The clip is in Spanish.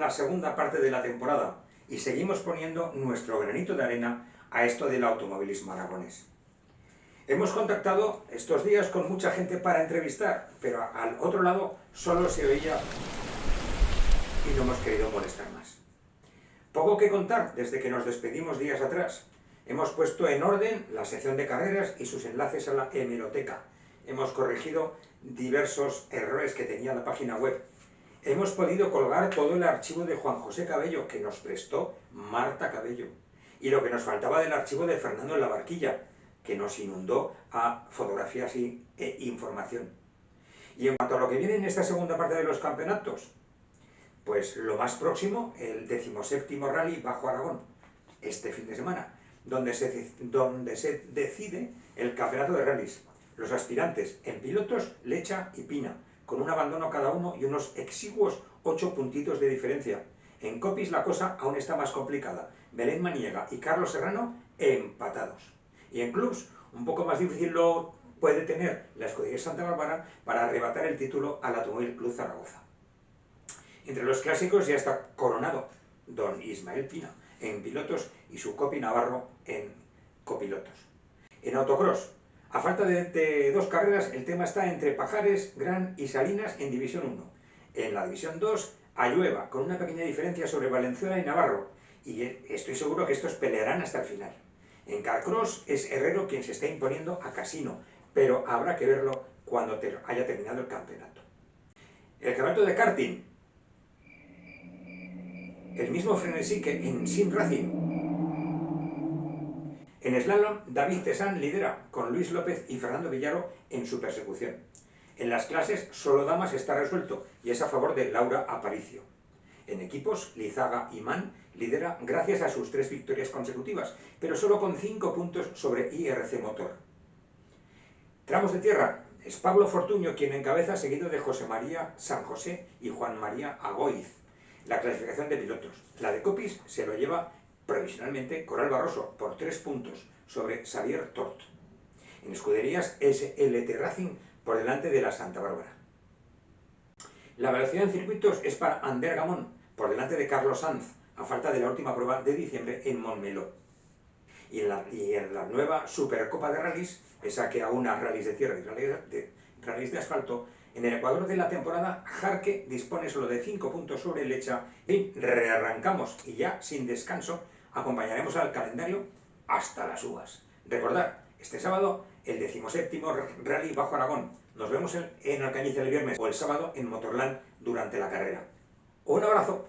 la segunda parte de la temporada y seguimos poniendo nuestro granito de arena a esto del automovilismo aragonés. Hemos contactado estos días con mucha gente para entrevistar, pero al otro lado solo se oía y no hemos querido molestar más. Poco que contar desde que nos despedimos días atrás. Hemos puesto en orden la sección de carreras y sus enlaces a la hemeroteca. Hemos corregido diversos errores que tenía la página web. Hemos podido colgar todo el archivo de Juan José Cabello, que nos prestó Marta Cabello. Y lo que nos faltaba del archivo de Fernando en la Barquilla, que nos inundó a fotografías e información. Y en cuanto a lo que viene en esta segunda parte de los campeonatos, pues lo más próximo, el 17º Rally Bajo Aragón, este fin de semana, donde se decide el campeonato de rallies. Los aspirantes en pilotos, Lecha y Pina, con un abandono cada uno y unos exiguos 8 puntitos de diferencia. En copies la cosa aún está más complicada. Belén Maniega y Carlos Serrano empatados. Y en clubs, un poco más difícil lo puede tener la Escudería Santa Bárbara para arrebatar el título al Automóvil Club Zaragoza. Entre los clásicos ya está coronado don Ismael Pina en pilotos y su copi Navarro en copilotos. En autocross, a falta de 2 carreras, el tema está entre Pajares, Gran y Salinas en División 1. En la División 2, Ayueva, con una pequeña diferencia sobre Valenzuela y Navarro, y estoy seguro que estos pelearán hasta el final. En Carcross es Herrero quien se está imponiendo a Casino, pero habrá que verlo cuando haya terminado el campeonato. El campeonato de karting, el mismo frenesí que en Sim Racing. En slalom, David Tesán lidera, con Luis López y Fernando Villaro en su persecución. En las clases, solo damas está resuelto y es a favor de Laura Aparicio. En equipos, Lizaga y Mann lidera gracias a sus 3 victorias consecutivas, pero solo con 5 puntos sobre IRC Motor. Tramos de tierra, es Pablo Fortuño quien encabeza, seguido de José María San José y Juan María Agoiz. La clasificación de pilotos. La de copies se lo lleva provisionalmente Coral Barroso por 3 puntos sobre Xavier Tort. En escuderías es LT Racing por delante de la Santa Bárbara. La velocidad en circuitos es para Ander Gamón por delante de Carlos Sanz, a falta de la última prueba de diciembre en Montmeló. Y en la nueva Supercopa de Rallys, esa que aúna rallies de tierra y rallies de asfalto, en el Ecuador de la temporada, Jarque dispone solo de 5 puntos sobre Lecha. Y rearrancamos y ya sin descanso acompañaremos al calendario hasta las uvas. Recordad, este sábado el 17º Rally Bajo Aragón. Nos vemos en Alcañiz el viernes o el sábado en Motorland durante la carrera. Un abrazo.